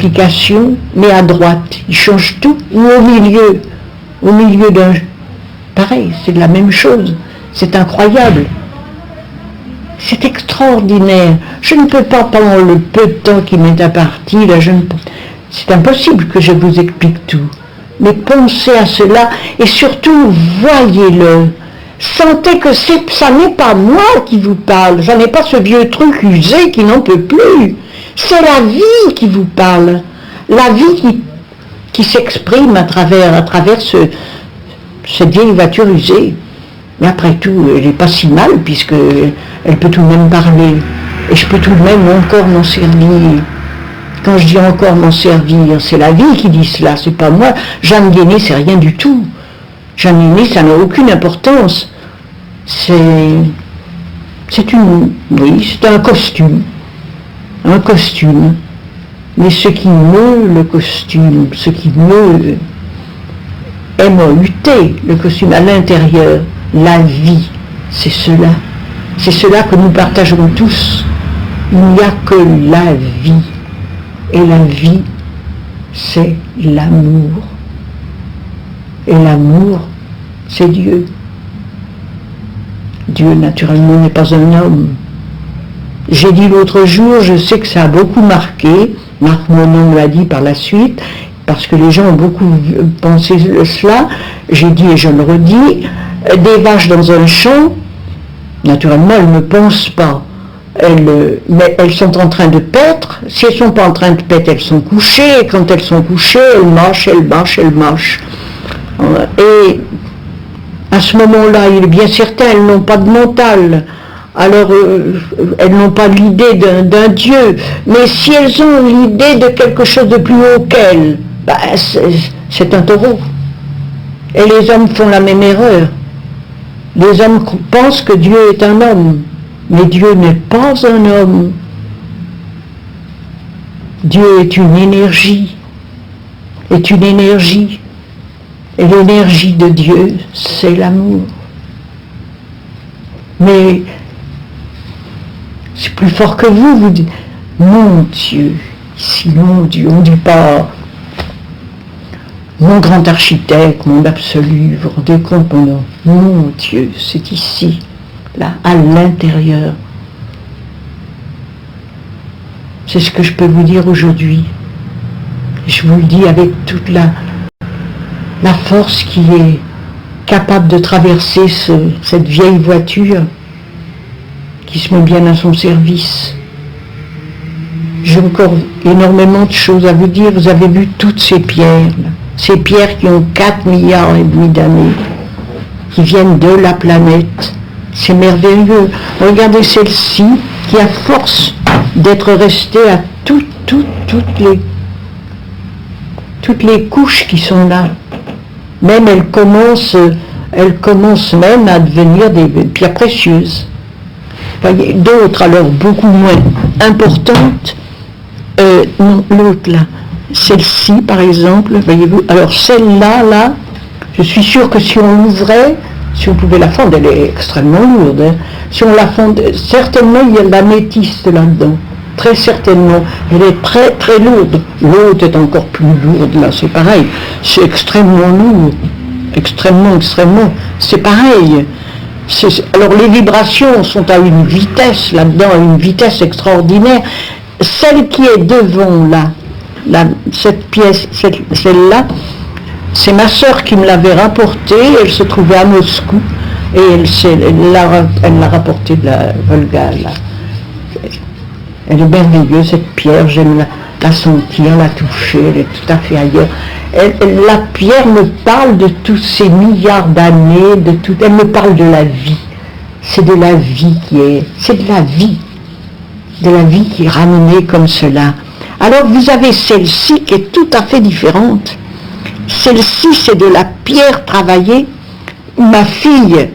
multiplication, mais à droite. Il change tout, ou au milieu d'un... Pareil, c'est de la même chose. C'est incroyable. C'est extraordinaire. Je ne peux pas, pendant le peu de temps qui m'est imparti, là, c'est impossible que je vous explique tout. Mais pensez à cela, et surtout, voyez-le. Sentez que ça n'est pas moi qui vous parle, ça n'est pas ce vieux truc usé qui n'en peut plus. C'est la vie qui vous parle, la vie qui s'exprime à travers cette vieille voiture usée. Mais après tout, elle n'est pas si mal, puisqu'elle peut tout de même parler. Et je peux tout de même encore m'en servir. Quand je dis encore m'en servir, c'est la vie qui dit cela, c'est pas moi. Jeanne Guéné, c'est rien du tout. Jeanne Guéné, ça n'a aucune importance. C'est un costume. Un costume. Mais ce qui meut le costume, ce qui meut M-O-U-T, le costume à l'intérieur, la vie, c'est cela. C'est cela que nous partagerons tous. Il n'y a que la vie. Et la vie, c'est l'amour. Et l'amour, c'est Dieu. Dieu, naturellement, n'est pas un homme. J'ai dit l'autre jour, je sais que ça a beaucoup marqué, Marc Monon me l'a dit par la suite, parce que les gens ont beaucoup pensé cela, j'ai dit et je le redis, des vaches dans un champ, naturellement, elles ne pensent pas. Mais elles sont en train de paître. Si elles ne sont pas en train de paître, elles sont couchées. Et quand elles sont couchées, elles mâchent. Et à ce moment-là, il est bien certain, elles n'ont pas de mental. Alors, elles n'ont pas l'idée d'un Dieu. Mais si elles ont l'idée de quelque chose de plus haut qu'elles, c'est un taureau. Et les hommes font la même erreur. Les hommes pensent que Dieu est un homme. Mais Dieu n'est pas un homme. Dieu est une énergie. Et l'énergie de Dieu, c'est l'amour. Mais c'est plus fort que vous dites, mon Dieu, ici, mon Dieu, on ne dit pas mon grand architecte, mon absolu, vous vous rendez compte, mon Dieu, c'est ici. Là, à l'intérieur. C'est ce que je peux vous dire aujourd'hui. Je vous le dis avec toute la force qui est capable de traverser cette vieille voiture qui se met bien à son service. J'ai encore énormément de choses à vous dire. Vous avez vu toutes ces pierres, là. Ces pierres qui ont 4 milliards et demi d'années, qui viennent de la planète. C'est merveilleux. Regardez celle-ci, qui à force d'être restée à toutes les couches qui sont là, même elles commencent même à devenir des pierres précieuses. Voyez, d'autres alors beaucoup moins importantes. L'autre là, celle-ci par exemple, voyez-vous, alors celle-là, je suis sûre que si on l'ouvrait, si on pouvait la fendre, elle est extrêmement lourde. Hein. Si on la fond, certainement il y a de l'améthyste là-dedans. Très certainement. Elle est très très lourde. L'autre est encore plus lourde là, c'est pareil. C'est extrêmement lourd. Extrêmement. C'est pareil. Alors les vibrations sont à une vitesse là-dedans, à une vitesse extraordinaire. Celle qui est devant là, cette pièce, celle-là, c'est ma sœur qui me l'avait rapportée, elle se trouvait à Moscou, et elle l'a rapportée de la Volga, là. Elle est merveilleuse, cette pierre, j'aime la sentir, la toucher, elle est tout à fait ailleurs. La pierre me parle de tous ces milliards d'années, elle me parle de la vie. C'est de la vie c'est de la vie qui est ramenée comme cela. Alors vous avez celle-ci qui est tout à fait différente. Celle-ci, c'est de la pierre travaillée. Ma fille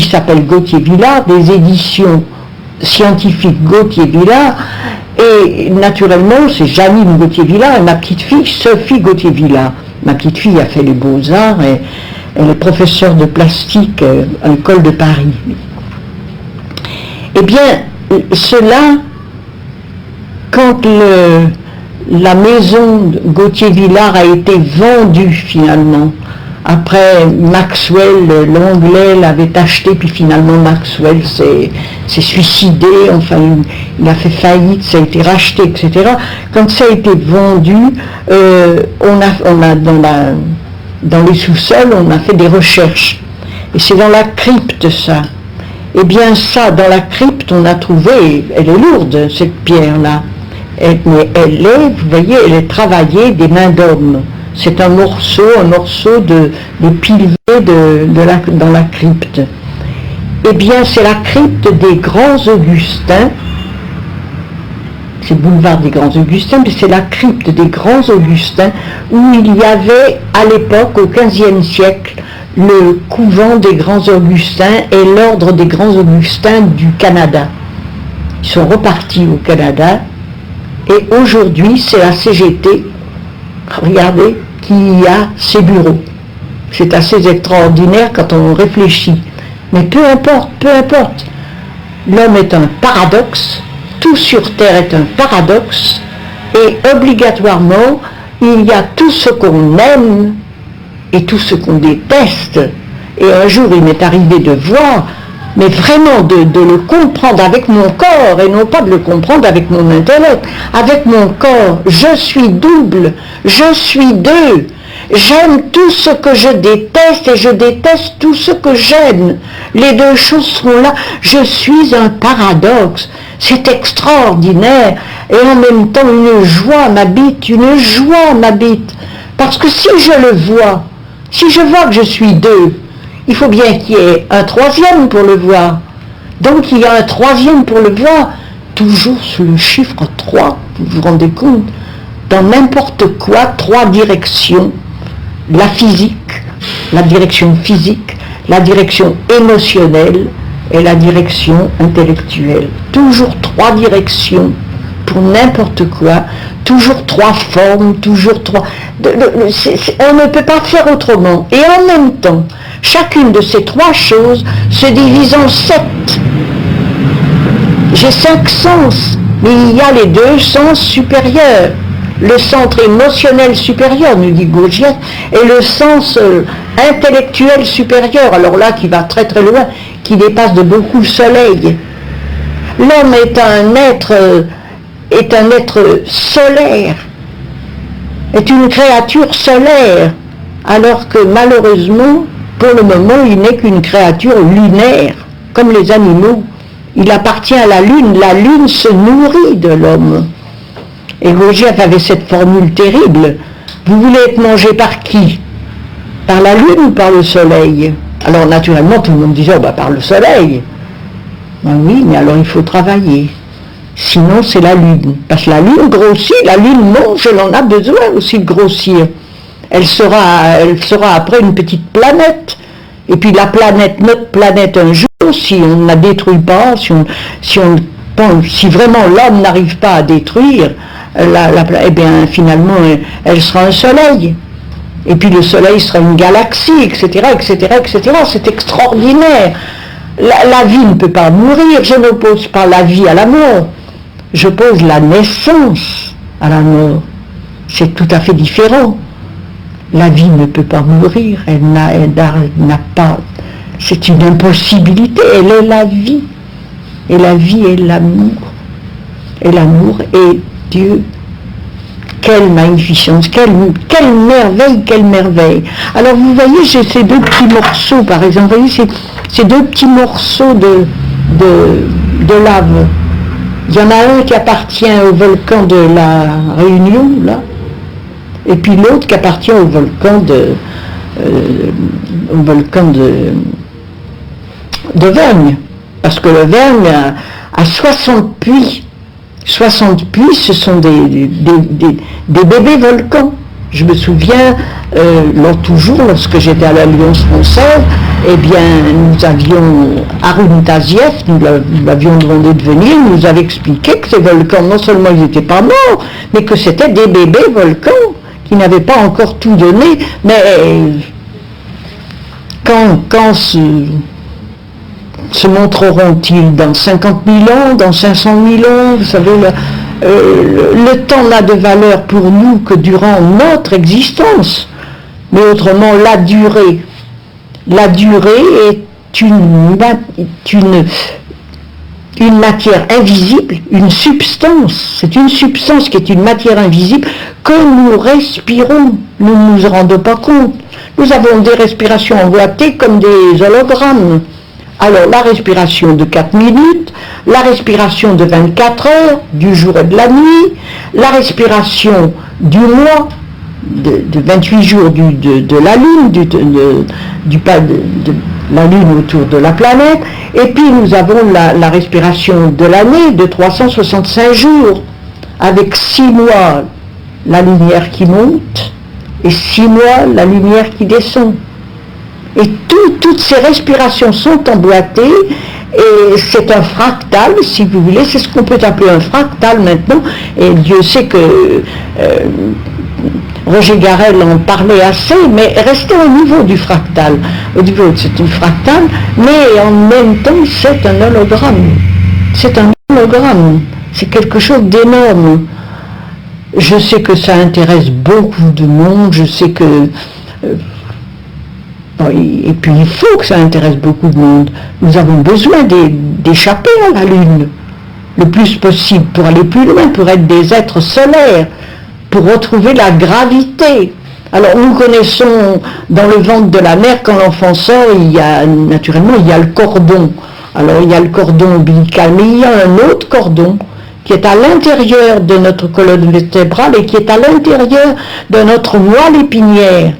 s'appelle Gauthier Villard, des éditions scientifiques Gauthier Villard, et naturellement, c'est Janine Gauthier Villard, et ma petite fille, Sophie Gauthier Villard. Ma petite fille a fait les beaux-arts, et elle est professeure de plastique à l'école de Paris. Eh bien, cela, quand la maison de Gauthier-Villard a été vendue finalement. Après, Maxwell, l'anglais, l'avait acheté, puis finalement Maxwell s'est suicidé, enfin il a fait faillite, ça a été racheté, etc. Quand ça a été vendu, on a dans les sous-sols, on a fait des recherches. Et c'est dans la crypte ça. Eh bien ça, dans la crypte, on a trouvé, elle est lourde cette pierre-là, mais elle est, vous voyez, elle est travaillée des mains d'hommes. C'est un morceau de pilier dans la crypte. Eh bien, c'est la crypte des Grands Augustins. C'est le boulevard des Grands Augustins, mais c'est la crypte des Grands Augustins où il y avait, à l'époque, au XVe siècle, le couvent des Grands Augustins et l'ordre des Grands Augustins du Canada. Ils sont repartis au Canada et aujourd'hui, c'est la CGT. Regardez qui a ses bureaux. C'est assez extraordinaire quand on réfléchit. Mais peu importe. L'homme est un paradoxe, tout sur Terre est un paradoxe, et obligatoirement, il y a tout ce qu'on aime et tout ce qu'on déteste. Et un jour, il m'est arrivé de voir, mais vraiment de le comprendre avec mon corps, et non pas de le comprendre avec mon intellect. Avec mon corps, je suis double, je suis deux. J'aime tout ce que je déteste et je déteste tout ce que j'aime. Les deux choses sont là. Je suis un paradoxe. C'est extraordinaire. Et en même temps, une joie m'habite. Parce que si je le vois, si je vois que je suis deux, il faut bien qu'il y ait un troisième pour le voir. Donc il y a un troisième pour le voir, toujours sous le chiffre 3, vous vous rendez compte? Dans n'importe quoi, 3 directions. La physique, la direction physique, la direction émotionnelle et la direction intellectuelle. Toujours 3 directions pour n'importe quoi, toujours 3 formes, toujours 3... on ne peut pas faire autrement. Et en même temps, chacune de ces 3 choses se divise en 7. J'ai 5 sens, mais il y a les 2 sens supérieurs. Le centre émotionnel supérieur, nous dit Gurdjieff, et le sens intellectuel supérieur, alors là qui va très très loin, qui dépasse de beaucoup le soleil. L'homme est un être solaire, est une créature solaire, alors que malheureusement, pour le moment, il n'est qu'une créature lunaire, comme les animaux. Il appartient à la lune se nourrit de l'homme. Et Gurdjieff avait cette formule terrible. Vous voulez être mangé par qui? Par la lune ou par le soleil? Alors naturellement, tout le monde disait, par le soleil. Ben oui, mais alors il faut travailler. Sinon, c'est la lune. Parce que la lune grossit, la lune mange, elle en a besoin aussi de grossir. Elle sera après une petite planète. Et puis notre planète un jour, si on ne la détruit pas, si vraiment l'homme n'arrive pas à détruire, eh bien finalement elle sera un soleil, et puis le soleil sera une galaxie, etc. C'est extraordinaire. La vie ne peut pas mourir. Je n'oppose pas la vie à la mort, j'oppose la naissance à la mort. C'est tout à fait différent. La vie ne peut pas mourir, elle n'a pas, c'est une impossibilité, elle est la vie, et la vie est l'amour, est Dieu. Quelle magnificence, quelle merveille. Alors vous voyez, j'ai ces 2 petits morceaux, par exemple, vous voyez, ces 2 petits morceaux de lave. Il y en a un qui appartient au volcan de la Réunion, là, et puis l'autre qui appartient au volcan de Vergne, parce que le Vergne a 60 puits. 60 puits, ce sont des bébés volcans. Je me souviens, toujours lorsque j'étais à l'Alliance française, eh bien, nous avions Arun Tazieff, nous l'avions demandé de venir, il nous avait expliqué que ces volcans, non seulement ils n'étaient pas morts, mais que c'était des bébés volcans qui n'avaient pas encore tout donné. Mais quand se montreront-ils dans 50 000 ans, dans 500 000 ans, vous savez, le temps n'a de valeur pour nous que durant notre existence. Mais autrement, la durée est une matière invisible, une substance. C'est une substance qui est une matière invisible que nous respirons. Nous ne nous rendons pas compte. Nous avons des respirations emboîtées comme des hologrammes. Alors la respiration de 4 minutes, la respiration de 24 heures, du jour et de la nuit, la respiration du mois, de 28 jours de la Lune, de la Lune autour de la planète, et puis nous avons la respiration de l'année de 365 jours, avec 6 mois la lumière qui monte, et 6 mois la lumière qui descend. Et toutes ces respirations sont emboîtées, et c'est un fractal, si vous voulez, c'est ce qu'on peut appeler un fractal maintenant, et Dieu sait que Roger Garel en parlait assez, mais restez au niveau du fractal. Au niveau, c'est une fractale, mais en même temps, c'est un hologramme. C'est un hologramme. C'est quelque chose d'énorme. Je sais que ça intéresse beaucoup de monde, je sais que... et puis il faut que ça intéresse beaucoup de monde. Nous avons besoin d'échapper à la Lune le plus possible pour aller plus loin, pour être des êtres solaires, pour retrouver la gravité. Alors nous connaissons dans le ventre de la mère, quand l'enfant sort, naturellement il y a le cordon. Alors il y a le cordon ombilical, mais il y a un autre cordon qui est à l'intérieur de notre colonne vertébrale et qui est à l'intérieur de notre moelle épinière.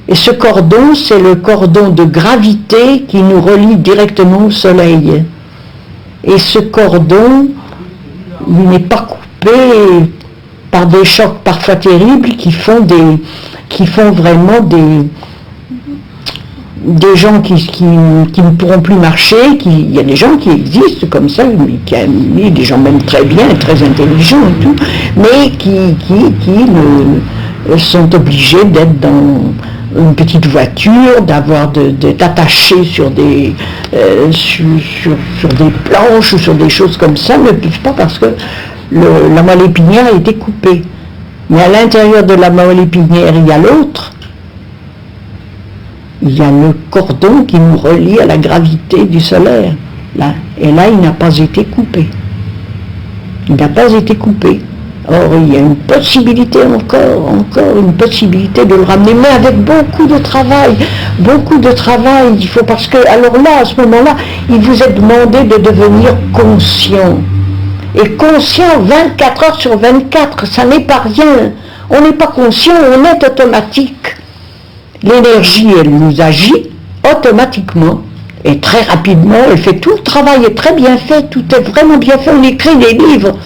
Et ce cordon, c'est le cordon de gravité qui nous relie directement au soleil. Et ce cordon, il n'est pas coupé par des chocs parfois terribles qui font vraiment des gens qui ne pourront plus marcher, il y a des gens qui existent comme ça, des gens même très bien, très intelligents et tout, mais qui sont obligés d'être dans une petite voiture, d'être attachés sur des planches ou sur des choses comme ça, ne peuvent pas parce que la moelle épinière a été coupée. Mais à l'intérieur de la moelle épinière, il y a l'autre. Il y a le cordon qui nous relie à la gravité du solaire. Là. Et là, il n'a pas été coupé. Il n'a pas été coupé. Or, il y a une possibilité encore une possibilité de le ramener, mais avec beaucoup de travail, il faut, parce que, alors là, à ce moment-là, il vous est demandé de devenir conscient. Et conscient 24 heures sur 24, ça n'est pas rien. On n'est pas conscient, on est automatique. L'énergie, elle nous agit automatiquement, et très rapidement, elle fait tout le travail, est très bien fait, tout est vraiment bien fait, on écrit des livres.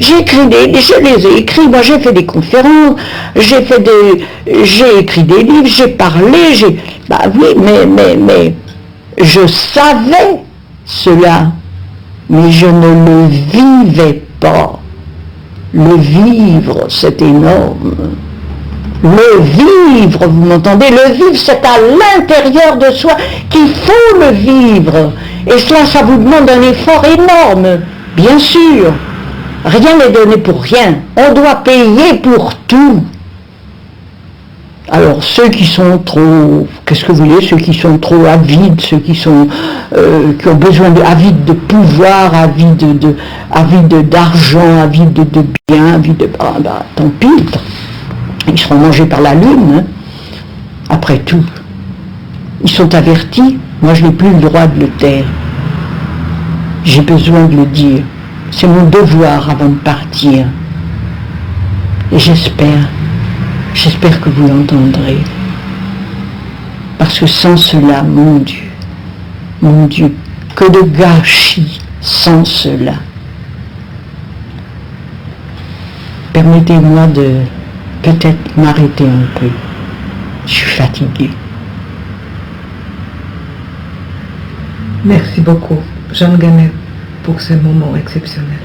Je les ai écrits, moi j'ai fait des conférences, j'ai écrit des livres, j'ai parlé, oui, mais je savais cela, mais je ne le vivais pas. Le vivre, c'est énorme. Le vivre, vous m'entendez? Le vivre, c'est à l'intérieur de soi qu'il faut le vivre. Et cela, ça vous demande un effort énorme, bien sûr. Rien n'est donné pour rien. On doit payer pour tout. Alors ceux qui sont trop, qu'est-ce que vous voulez, ceux qui sont trop avides, ceux qui ont besoin avides de pouvoir, avides d'argent, avides de biens, tant pis, ils seront mangés par la Lune, hein. Après tout. Ils sont avertis, moi je n'ai plus le droit de le taire. J'ai besoin de le dire. C'est mon devoir avant de partir. Et j'espère que vous l'entendrez. Parce que sans cela, mon Dieu, que de gâchis sans cela. Permettez-moi de peut-être m'arrêter un peu. Je suis fatiguée. Merci beaucoup, Jeanne Ganel, pour ce moment exceptionnel.